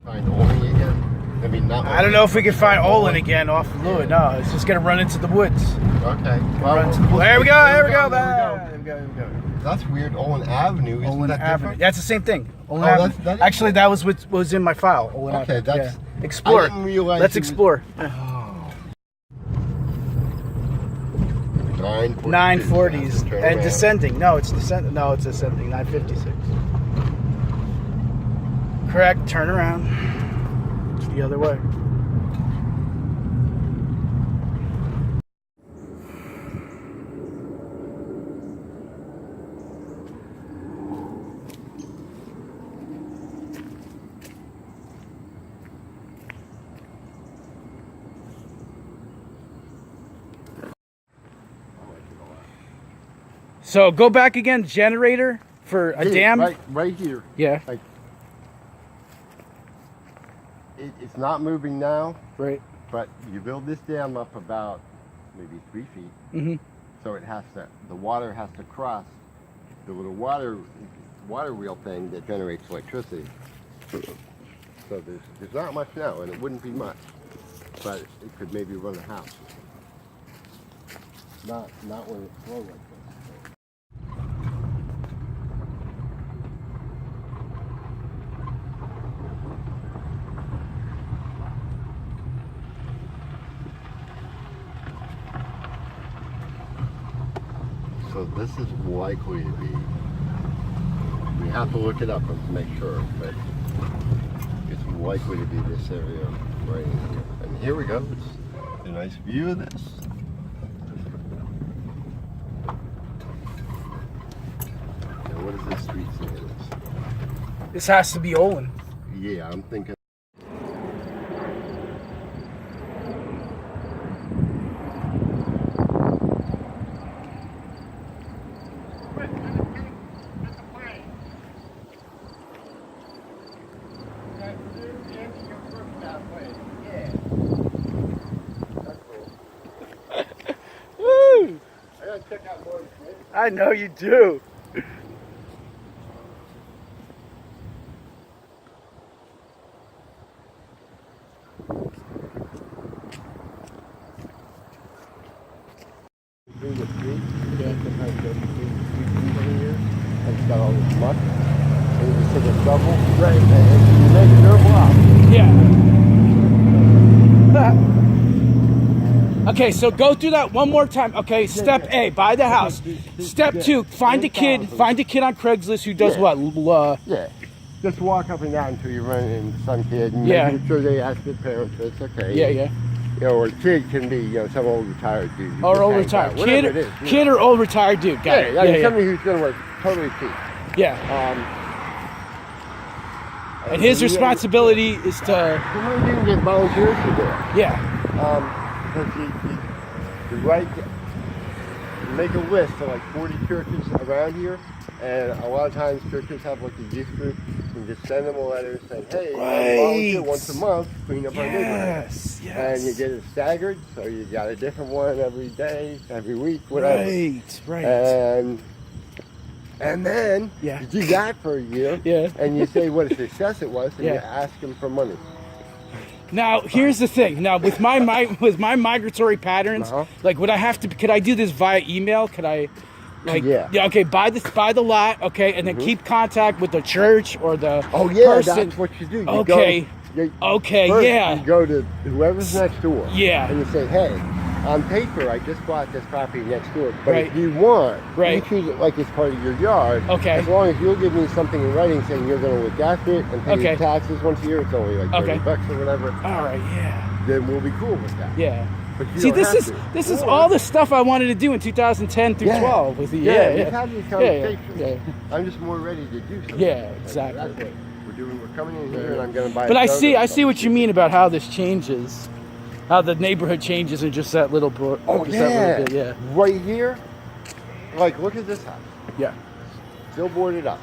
Find Olin again? I mean, not. I don't know if we can find Olin again off of Lewis. No, it's just gonna run into the woods. Okay. Well, There we go. There we go. There we go. That's weird. Olin Avenue. Isn't Olin that Avenue. different? That's the same thing. Olin Oh, Avenue. that is Actually, that was what was in my file. Olin Okay, Avenue. that's. Yeah. Explore. I didn't realize. Let's explore. Oh. 940s. 940s and around. descending. No, it's descending. No, it's ascending. 956. Correct. Turn around. It's the other way. So go back again, generator for a dam. Right here. Yeah. Like, it's not moving now. Right. But you build this dam up about maybe 3 feet. Mm-hmm. So it has to, the water has to cross the little water wheel thing that generates electricity. So there's not much now, and it wouldn't be much, but it could maybe run a house. Not when it's slow like this. So this is likely to be, we have to look it up and make sure, but it's likely to be this area right in here. And here we go, it's a nice view of this. Now what does this street say it is? This has to be Olin. Yeah, I'm thinking. Woo! I gotta check out more. I know you do. Through the street, sometimes go between the street over here, and it's got all this muck, and you just take a shovel, right, and you make a dirt block. Yeah. Okay, so go through that one more time. Okay, step A, buy the house. Step 2, find a kid on Craigslist who does what? Yeah. Just walk up and down until you run into some kid and make sure they ask their parents if it's okay. Yeah. You know, or a kid can be, you know, some old retired dude. Or old retired kid or old retired dude. Got it. Yeah. Somebody who's going to work totally cheap. Yeah. And his responsibility is to. You might even get volunteers to do it. Yeah. Because you write, you make a list of like 40 churches around here, and a lot of times churches have like a youth group, and just send them a letter saying, hey, volunteer once a month, clean up our neighborhood. Yes. And you get it staggered, so you got a different one every day, every week, whatever. Right. And then you do that for a year, and you say what a success it was, and you ask them for money. Now, here's the thing. Now, with my migratory patterns, like, would I have to? Could I do this via email? Could I, like, okay, buy the lot, okay, and then keep contact with the church or the person. That's what you do. You okay, first, you go to whoever's next door, and you say, hey, on paper, I just bought this property next door, but if you want, you treat it like it's part of your yard. Okay. As long as you'll give me something in writing saying you're going to look after it and pay your taxes once a year, it's only like $30 or whatever. All right, Then we'll be cool with that. Yeah. But you see, don't this is all the stuff I wanted to do in 2010 through 12 with the we've had these conversations. I'm just more ready to do something. Yeah, exactly. That's what we're doing. We're coming in here, and I'm going to buy. But I see what you mean about how this changes. How the neighborhood changes in just that little bit. Right here, like look at this house. Yeah. Still boarded up.